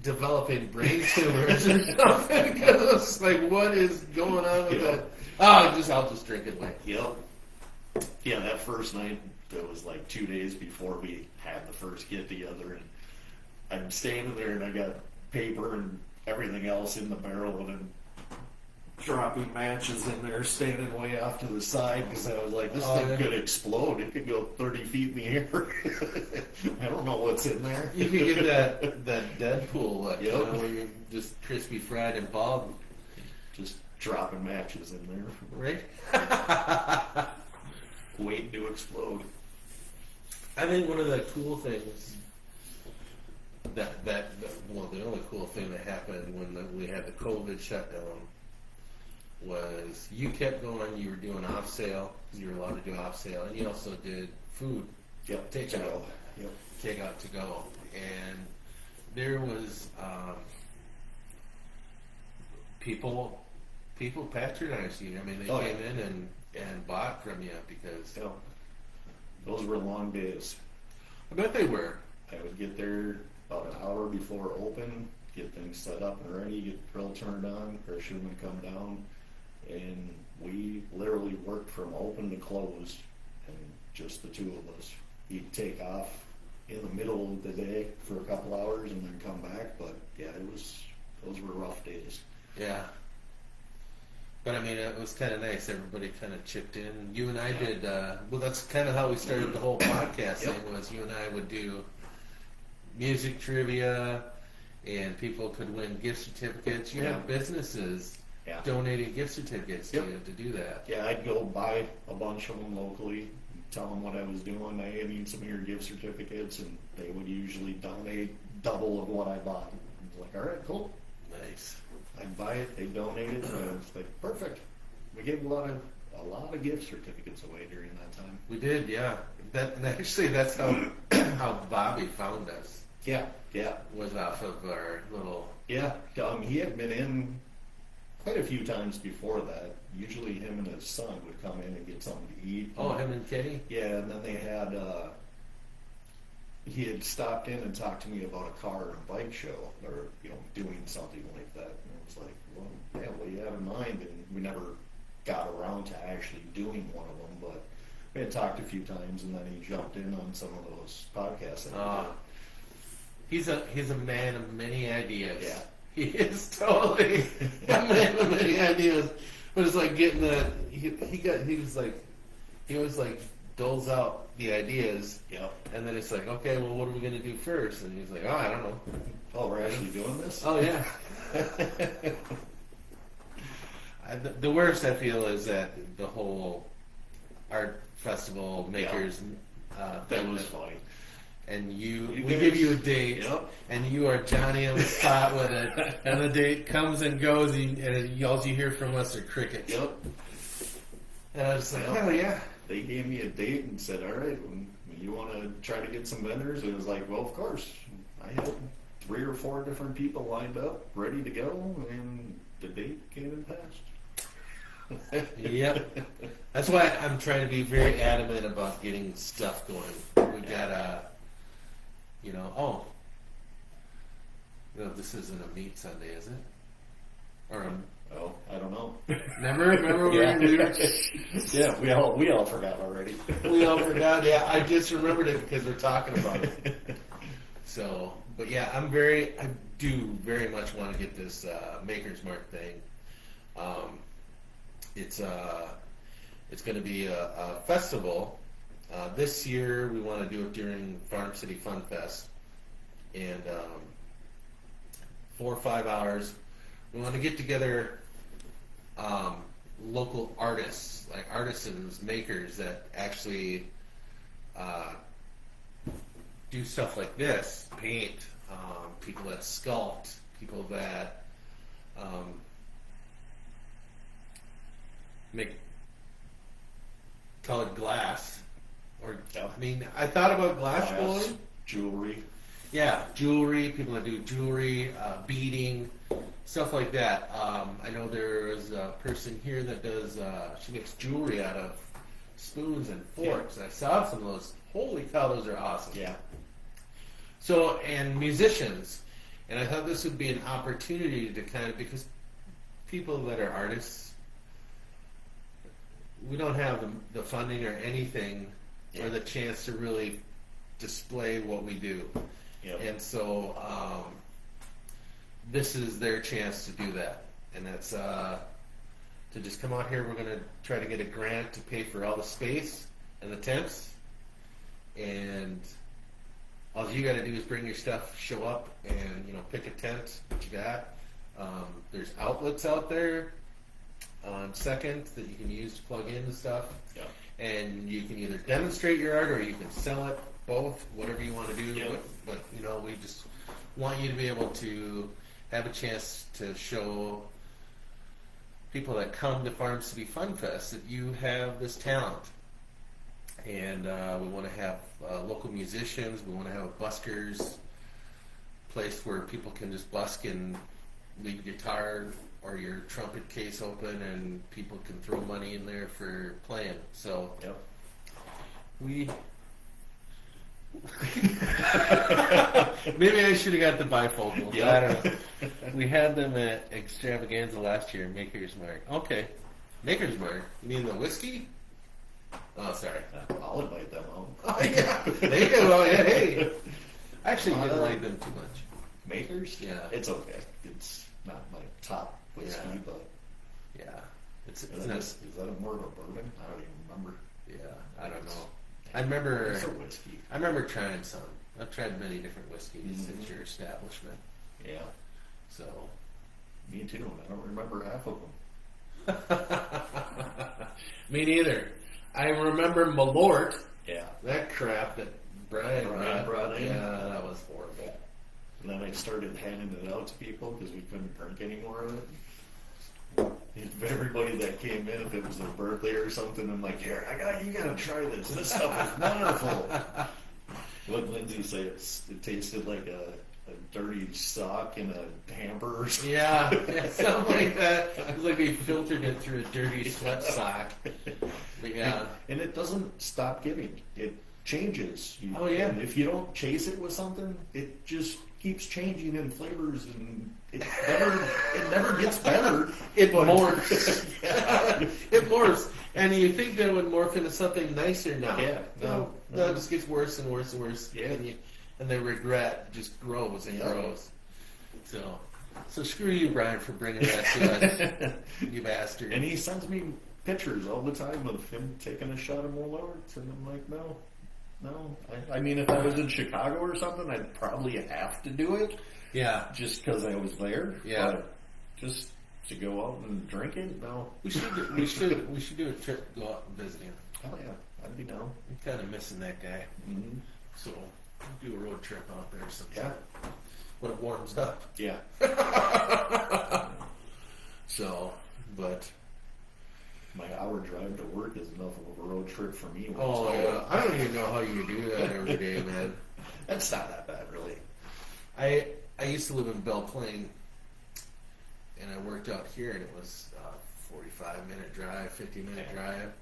developing brain tumors or something because it was like, what is going on with Yeah. that? Oh, I'll just drink it away. Yep. Yeah, that first night, that was like 2 days before we had the first get together, and I'm standing there and I got paper and everything else in the barrel, and I'm dropping matches in there, standing way off to the side because I was like, this thing could explode. It could go 30 feet in the air. I don't know what's in there. You could get that Deadpool, Yep. where you're just crispy fried and bob, Just dropping matches in there, right? waiting to explode. I think one of the cool things the only cool thing that happened when we had the COVID shutdown was you kept going. You were doing off sale because you were allowed to do off sale, and you also did food. Yep. Takeout. Yep. take out to go, and there was people patronized you. I mean, they Oh, came yeah. in and bought from you because Yep. Those were long days. I bet they were. I would get there about an hour before open, get things set up and ready, get the grill turned on, pressure would come down, and we literally worked from open to close, and just the two of us. He'd take off in the middle of the day for a couple hours and then come back, but yeah, those were rough days. Yeah. But I mean, it was kind of nice. Everybody kind of chipped in. You and I did. Well, that's kind of how we started the whole podcast thing. Was you and I would do music trivia, and people could win gift certificates. You have businesses donating gift certificates to you to do that. Yeah, I'd go buy a bunch of them locally, tell them what I was doing. I need some of your gift certificates, and they would usually donate double of what I bought. I was like, all right, cool. Nice. I'd buy it, they donate it, and I was like, perfect. We gave a lot of gift certificates away during that time. We did, yeah. Actually, that's how Bobby found us. Yeah. Was off of our little. Yeah, he had been in quite a few times before that. Usually him and his son would come in and get something to eat. Oh, him and Kenny. Yeah, and then they had. He had stopped in and talked to me about a car and bike show, or doing something like that. And I was like, well, yeah, what do you have in mind? And we never got around to actually doing one of them, but we had talked a few times, and then he jumped in on some of those podcasts. That He's a man of many ideas. Yeah. He is totally a man of many ideas. But it's like getting the he always like doles out the ideas. Yep. And then it's like, okay, well, what are we gonna do first? And he's like, oh, I don't know. Oh, we're actually doing this? Oh yeah. The worst I feel is that the whole art festival makers. That was funny. And we guys- give you a date, Yep. and you are Johnny on the spot with it, and the date comes and goes, and all you hear from us are crickets. Yep. And I was like, Yep. hell yeah. They gave me a date and said, all right, you want to try to get some vendors? It was like, well, of course. I had 3 or 4 different people lined up, ready to go, and the date came and passed. Yep. That's why I'm trying to be very adamant about getting stuff going. We got this isn't a meat Sunday, is it? Or Oh, I don't know. remember Yeah. we were Yeah, we all forgot already. we all forgot. Yeah, I just remembered it because we're talking about it. So, but yeah, I do very much want to get this Maker's Mark thing. It's going to be a festival. This year we want to do it during Farm City Fun Fest, and 4 or 5 hours. We want to get together local artists, like artisans, makers that actually do stuff like this, paint, people that sculpt, people that make colored glass. Or, I mean, I thought about glass blowing. Jewelry. Yeah, jewelry, people that do jewelry, beading, stuff like that. I know there's a person here that does, she makes jewelry out of spoons and forks. I saw some of those. Holy cow, those are awesome. Yeah. So, and musicians. And I thought this would be an opportunity to kind of, because people that are artists, we don't have the funding or anything or the chance to really display what we do. Yep. And so this is their chance to do that. And that's to just come out here. We're going to try to get a grant to pay for all the space and the tents. And all you got to do is bring your stuff, show up, and pick a tent, what you got. There's outlets out there on Second that you can use to plug in the stuff. Yeah. And you can either demonstrate your art or you can sell it, both, whatever you want to do. Yeah. But we just want you to be able to have a chance to show people that come to Farm City Fun Fest that you have this talent. and we want to have local musicians. We want to have a buskers place where people can just busk and leave guitar or your trumpet case open, and people can throw money in there for playing. So Yep. we maybe I should have got the bifocals. Yeah. I don't know. We had them at Extravaganza last year, Maker's Mark. Okay, Maker's Mark. You mean the whiskey? Oh, sorry. I'll invite them out. Oh yeah, they go. Oh yeah, hey. I actually didn't like them too much. Makers? Yeah. It's okay. It's not my top whiskey, Yeah. but Yeah, it's is not. that a more of a bourbon? I don't even remember. Yeah, I don't know. I remember. It's a whiskey. I remember trying some. I've tried many different whiskeys Mhm. at your establishment. Yeah. So. Me too. And I don't remember half of them. Me neither. I remember Malort. Yeah. That crap that Brian Brought in. Yeah, that was horrible. And then I started handing it out to people because we couldn't drink any more of it. If everybody that came in, if it was their birthday or something, I'm like, here, you gotta try this. This stuff is wonderful. What Lindsay said, it tasted like a dirty sock in a hamper or something. Yeah, something like that. It was like they filtered it through a dirty sweat sock. But yeah. And it doesn't stop giving. It changes. Oh, yeah. And if you don't chase it with something, it just keeps changing in flavors, and it never gets better. It But- morphs. Yeah. It morphs. And you think that it would morph into something nicer now. Yeah, no. It just gets worse and worse and worse. Yeah. And the regret just grows and Yeah. grows. So screw you, Brian, for bringing that to us, you bastard. And he sends me pictures all the time of him taking a shot of Malort, and I'm like, no. I mean, if I was in Chicago or something, I'd probably have to do it Yeah. just because I was there. Yeah. But just to go out and drink it, no. We should do a trip to go out and visit him. Hell yeah, I'd be down. I'm kind of missing that guy. Mm-hmm. So we'll do a road trip out there sometime. Yeah. When it warms up. Yeah. So, but My hour drive to work is enough of a road trip for me. oh yeah, I don't even know how you do that every day, man. That's not that bad, really. I used to live in Belle Plaine, and I worked out here, and it was a 45-minute drive, 50-minute drive,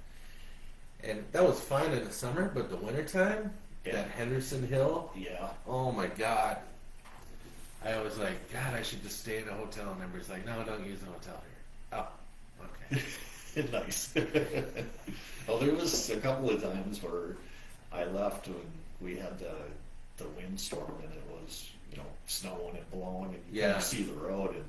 and that was fine in the summer. But the wintertime, Yeah. that Henderson Hill, Yeah. oh my God. I was like, God, I should just stay in a hotel. And everybody's like, no, don't use a hotel here. Oh, okay. Nice. Well, there was a couple of times where I left when we had the windstorm, and it was, snowing and blowing, and you Yeah. couldn't see the road. And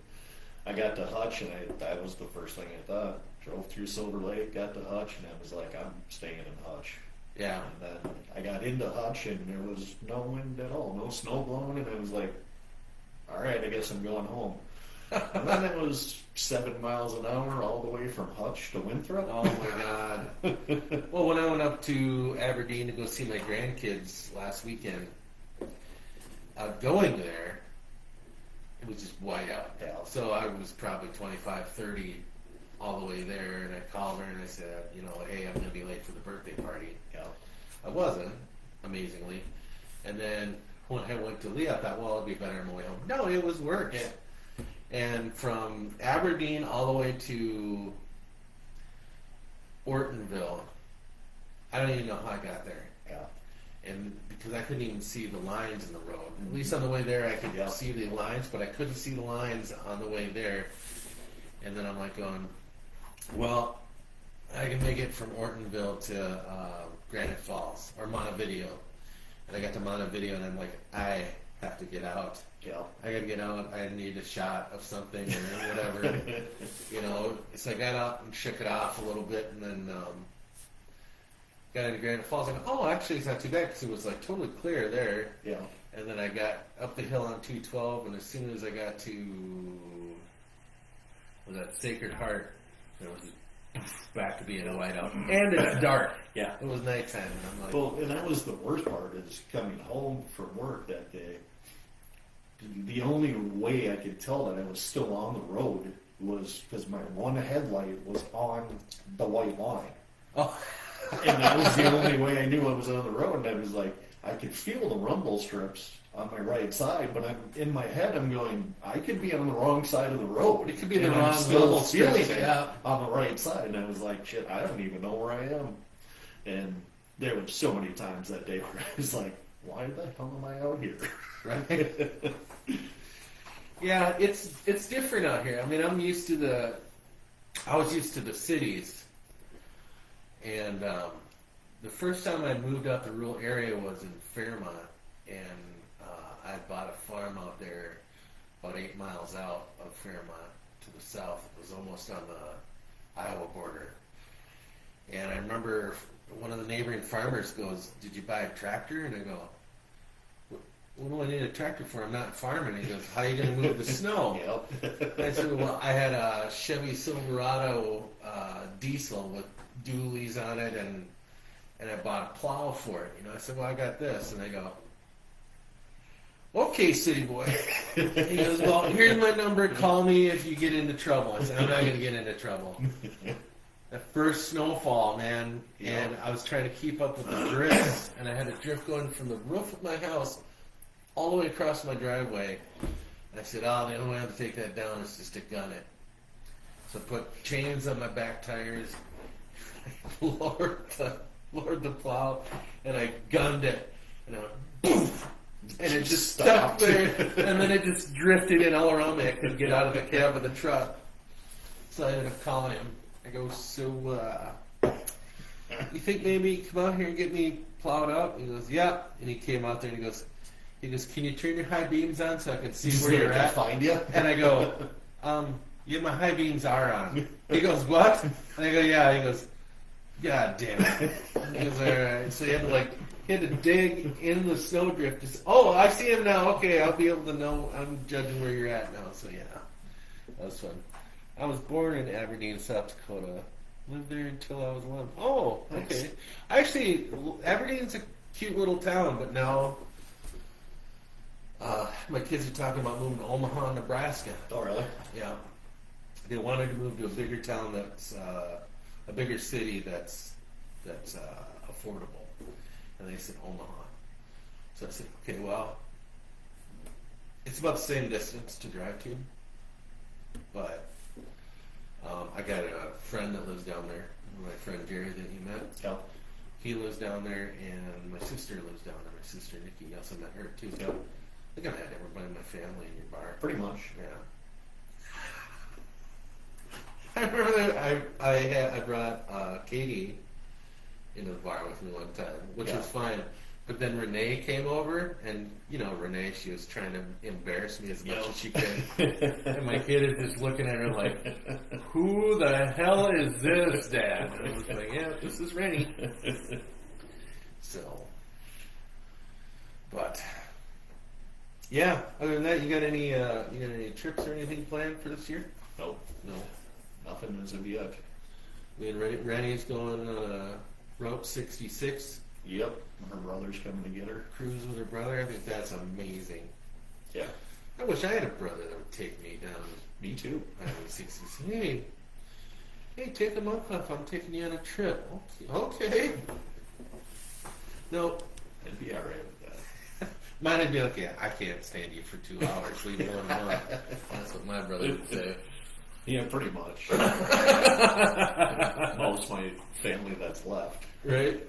I got to Hutch, and that was the first thing I thought. Drove through Silver Lake, got to Hutch, and I was like, I'm staying in Hutch. Yeah. And then I got into Hutch, and there was no wind at all, no snow blowing, and I was like, all right, I guess I'm going home. And then it was 7 miles an hour all the way from Hutch to Winthrop. Oh my God. Well, when I went up to Aberdeen to go see my grandkids last weekend, going there, it was just white out. Yeah. So I was probably 25, 30 all the way there, and I called her and I said, hey, I'm going to be late for the birthday party. Yeah. I wasn't, amazingly. And then when I went to Lee, I thought, well, it'd be better on my way home. No, it was worse. Yeah. And from Aberdeen all the way to Ortonville, I don't even know how I got there. Yeah. And because I couldn't even see the lines in the road. At least on the way there, I could Yeah. see the lines, but I couldn't see the lines on the way there. And then I'm like going, well, I can make it from Ortonville to Granite Falls or Montevideo. And I got to Montevideo, and I'm like, I have to get out. Yeah. I gotta get out. I need a shot of something or whatever. So I got out and shook it off a little bit, and then got into Granite Falls. I go, oh, actually, it's not too bad because it was like totally clear there. Yeah. And then I got up the hill on 212, and as soon as I got to that Sacred Heart, it was back to being a whiteout, and it's dark. Yeah. It was nighttime, and I'm like, Well, and that was the worst part, is coming home from work that day. The only way I could tell that I was still on the road was because my one headlight was on the white line. oh, And that was the only way I knew I was on the road. And I was like, I could feel the rumble strips on my right side, but I'm in my head. I'm going, I could be on the wrong side of the road. It could be the and wrong I'm still rumble feeling strips, it yeah. on the right side. And I was like, shit, I don't even know where I am. And there were so many times that day where I was like, why the hell am I out here? Right? Yeah, it's different out here. I mean, I was used to the cities, and the first time I moved out the rural area was in Fairmont, and I bought a farm out there about 8 miles out of Fairmont to the south. It was almost on the Iowa border. And I remember one of the neighboring farmers goes, "Did you buy a tractor?" And I go, "What do I need a tractor for? I'm not farming." And he goes, "How are you going to move the snow?" Yep. I said, "Well, I had a Chevy Silverado diesel with dualies on it, and I bought a plow for it." I said, "Well, I got this." And they go, "Okay, city boy." He goes, "Well, here's my number. Call me if you get into trouble." I said, "I'm not going to get into trouble." The first snowfall, man, and I was trying to keep up with the drift, and I had a drift going from the roof of my house all the way across my driveway. And I said, "Oh, the only way I have to take that down is just to gun it." So I put chains on my back tires, lowered the plow, and I gunned it, and I went, boom, and it just stuck there, and then it just drifted in all around me. I couldn't get out of the cab of the truck, so I ended up calling him. I go, "So, you think maybe you come out here and get me plowed up?" He goes, "Yeah." And he came out there and he goes, "Can you turn your high beams on so I can see where you're at?" Find you. And I go, "Yeah, my high beams are on." He goes, "What?" And I go, "Yeah." He goes, "God damn it." He goes, "All right." So he had to dig in the snowdrift. Oh, I see him now. Okay, I'll be able to know. I'm judging where you're at now. So yeah, that was fun. I was born in Aberdeen, South Dakota. Lived there until I was 11. Oh, okay. Actually, Aberdeen's a cute little town, but now my kids are talking about moving to Omaha, Nebraska. Oh, really? Yeah. They wanted to move to a bigger town that's a bigger city that's affordable. And they said Omaha. So I said, okay, well, it's about the same distance to drive to. But I got a friend that lives down there. My friend Jerry that you met. Yeah. He lives down there, and my sister lives down there. My sister Nikki, you also met her too. Yeah. I think I had everybody in my family in your bar. Pretty much. Yeah. I remember that I brought Katie into the bar with me one time, which was fine. But then Renee came over, and Renee, she was trying to embarrass me as much as she could. And my kid is just looking at her like, "Who the hell is this, Dad?" And I was like, "Yeah, this is Rennie." So, but yeah. Other than that, you got any trips or anything planned for this year? Nope. No. Nothing as of yet. Me and Rennie's going on Route 66. Yep. Her brother's coming to get her. Cruise with her brother. I think that's amazing. Yeah. I wish I had a brother that would take me down. Me too. Highway 66. Hey, take a month off. I'm taking you on a trip. Okay. No. I'd be alright with that. Mine would be like, "Yeah, I can't stand you for 2 hours. Leave me alone a month." That's what my brother would say. Yeah, pretty much. Most of my family that's left. Right?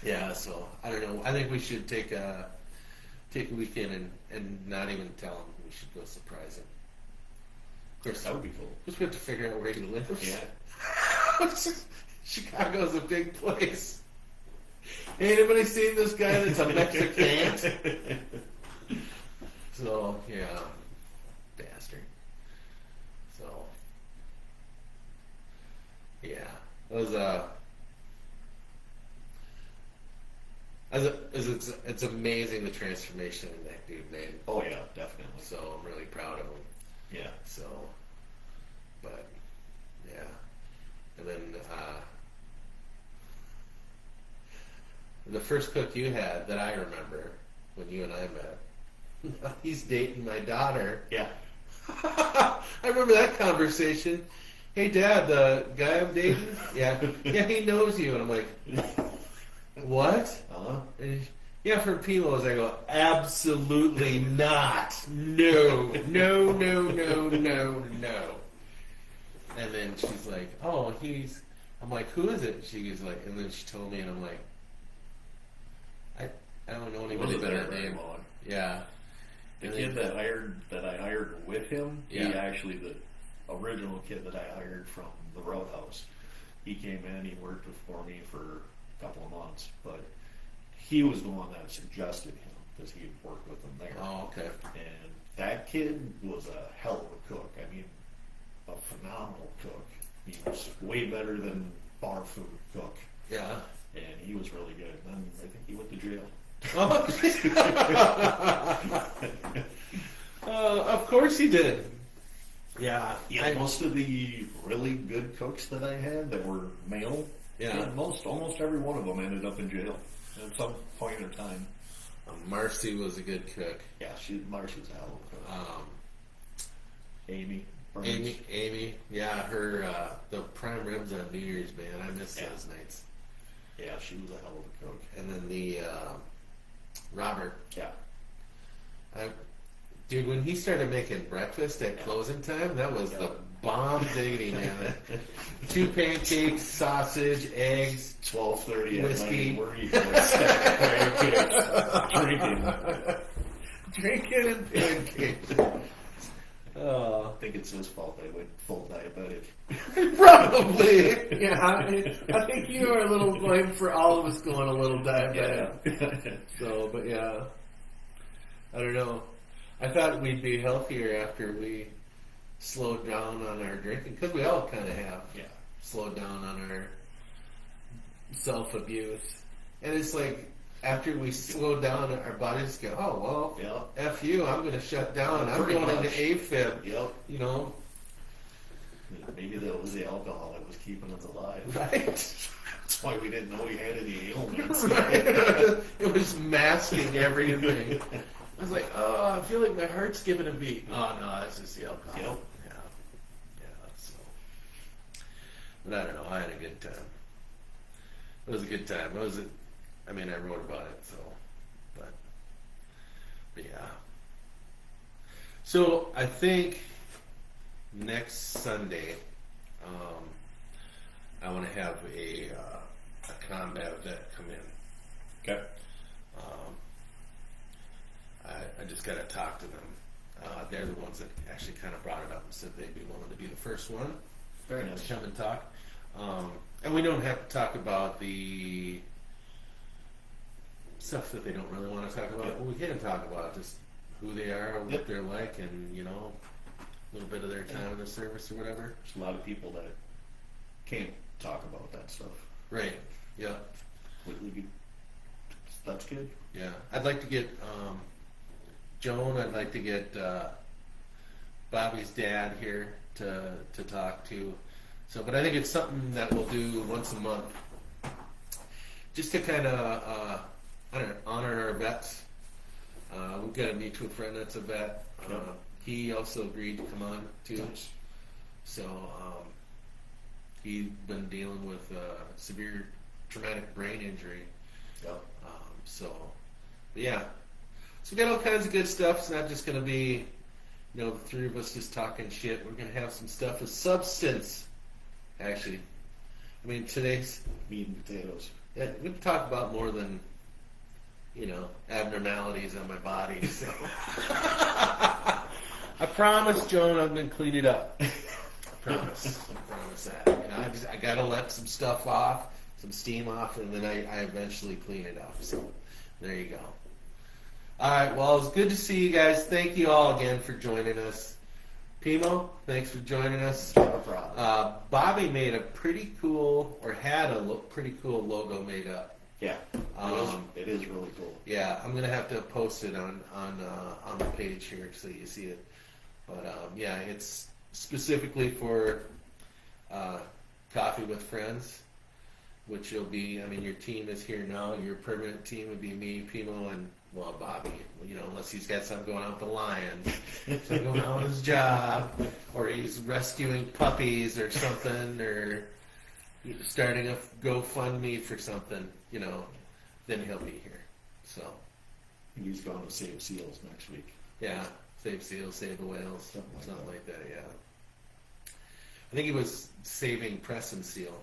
Yeah, so I don't know. I think we should take a weekend and not even tell him. We should go surprise him. Of course, That would be cool. just we have to figure out where he lives. Yeah. Chicago's a big place. Hey, anybody seen this guy that's a Mexican? So, yeah. Bastard. So, yeah. It was, it's amazing the transformation that dude made. Oh yeah, definitely. So I'm really proud of him. Yeah. So, but yeah, and then the first cook you had that I remember when you and I met, he's dating my daughter. Yeah. I remember that conversation. hey Dad, the guy I'm dating, yeah, he knows you. And I'm like, what? Uh-huh. Yeah, from Pimo's. I go, absolutely not. No. And then she's like, oh, I'm like, who is it? She's like, and then she told me, and I'm like, I don't know anybody Wasn't by there that very name. long. Yeah. The And kid then- that I hired with him, he Yeah. actually the original kid that I hired from the Roadhouse. He came in, he worked for me for a couple of months, but he was the one that suggested him because he had worked with him there. Oh, okay. And that kid was a hell of a cook. I mean, a phenomenal cook. He was way better than bar food cook, Yeah. and he was really good. And then I think he went to jail. Of course he did. Yeah. Yeah, most of the really good cooks that I had that were male, Yeah. almost every one of them ended up in jail at some point in time. Marcy was a good cook. Yeah, Marcy's a hell of a cook. Amy, Burns. Amy, yeah, her the prime ribs on New Year's, man. I miss Yeah. those nights. Yeah, she was a hell of a cook. And then the Robert, Yeah, dude, when he started making breakfast at closing time, that was the bomb diggity, man. 2 pancakes, sausage, eggs, 12:30 at Whiskey. night. Where you pancakes, drinking and pancakes. I think it's his fault they went full diabetic. Probably. Yeah, I think you are a little blamed for all of us going a little diabetic. So, but yeah, I don't know. I thought we'd be healthier after we slowed down on our drinking, because we all kind of have Yeah. slowed down on our self-abuse. And it's like, after we slow down, our bodies go, oh, well, Yeah. F you, I'm going to shut down. I'm Pretty going into much. AFib, Yep. you know? Maybe that was the alcohol that was keeping us alive. Right? That's why we didn't know we had any ailments. It was masking everything. I was like, oh, I feel like my heart's giving a beat. Oh, no, that's just the alcohol. Yep. Yeah, so. But I don't know, I had a good time. It was a good time. I mean, I wrote about it, so. But yeah. So, I think next Sunday, I want to have a combat vet come in. Okay. I just got to talk to them. They're the ones that actually kind of brought it up and said they'd be willing to be the first one Very to nice. come and talk. And we don't have to talk about the stuff that they don't really want to talk about. Yep. Well, we can talk about just who they are, what Yep. they're like, and, you know, a little bit of their time in the service or whatever. There's a lot of people that can't talk about that stuff. Right. Yeah. That's good. Yeah. I'd like to get Joan. I'd like to get Bobby's dad here to talk to. So, but I think it's something that we'll do once a month, just to kind of I don't know, honor our vets. We've got a mutual friend that's a vet. He also agreed to come on too. Nice. So he's been dealing with severe traumatic brain injury. Yeah. But yeah, so we got all kinds of good stuff. It's not just going to be, you know, the three of us just talking shit. We're going to have some stuff of substance. Actually, I mean, today's Meat and potatoes. we can talk about more than, you know, abnormalities on my body. So I promise, Joan, I'm going to clean it up. I promise that. You know, I got to let some stuff off, some steam off, and then I eventually clean it up. So there you go. All right. Well, it was good to see you guys. Thank you all again for joining us. Pimo, thanks for joining us. No problem. Bobby made a pretty cool, or had a pretty cool logo made up. Yeah. It is really cool. Yeah, I'm gonna have to post it on the page here so you see it. But yeah, it's specifically for Coffee with Friends, which will be, I mean, your team is here now. Your permanent team would be me, Pimo, and, well, Bobby. You know, unless he's got something going on with the Lions, something going on with his job, or he's rescuing puppies or something, or starting a GoFundMe for something, you know, then he'll be here. So, He's going to save seals next week. yeah, save seals, save the whales, something like that, yeah. I think he was saving press and seal.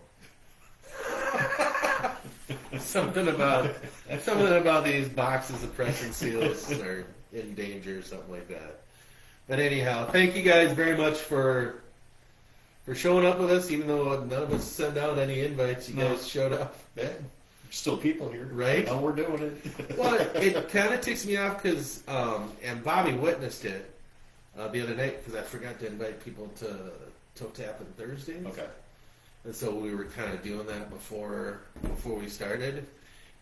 something about these boxes of press and seals are in danger or something like that. But anyhow, thank you guys very much for showing up with us, even though none of us sent out any invites. You guys showed up. Yeah, there's still people here. Right? Now we're doing it. Well, it kind of ticks me off because, and Bobby witnessed it the other night because I forgot to invite people to Toe Tap on Thursdays. Okay. And so we were kind of doing that before we started,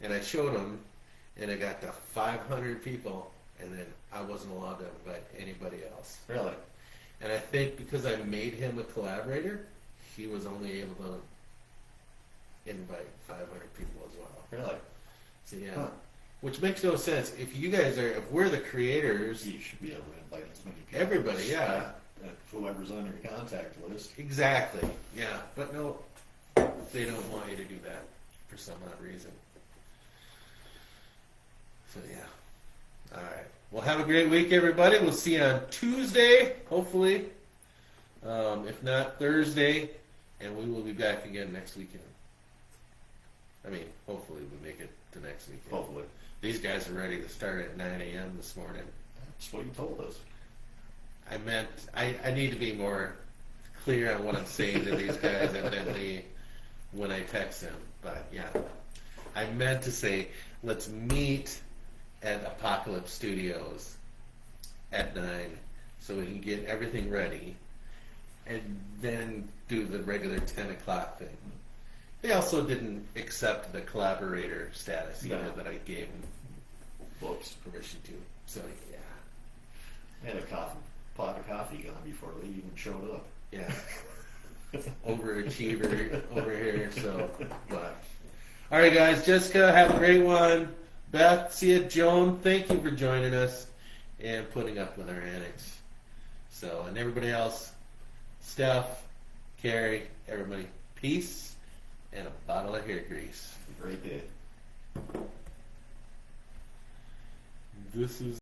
and I showed them, and it got to 500 people, and then I wasn't allowed to invite anybody else. Really? And I think because I made him a collaborator, he was only able to invite 500 people as well. Really? So yeah, Huh. which makes no sense. If you guys are, if we're the creators, You should be able to invite as many people. Everybody, yeah. Whoever's on your contact list. exactly, yeah. But no, they don't want you to do that for some odd reason. So yeah. All right. Well, have a great week, everybody. We'll see you on Tuesday, hopefully. If not, Thursday. And we will be back again next weekend. I mean, hopefully we make it to next weekend. Hopefully. These guys are ready to start at 9 a.m. this morning. That's what you told us. I meant, I need to be more clear on what I'm saying to these guys evidently when I text them. But yeah, I meant to say, let's meet at Apocalypse Studios at 9 so we can get everything ready and then do the regular 10 o'clock thing. They also didn't accept the collaborator status either No. that I gave them Whoops. permission to. So yeah, I had a pot of coffee gone before they even showed up. yeah. Overachiever over here. So, but all right, guys. Jessica, have a great one. Beth, see you. Joan, thank you for joining us and putting up with our antics. So, and everybody else, Steph, Carrie, everybody, peace and a bottle of hair grease. Great day. This is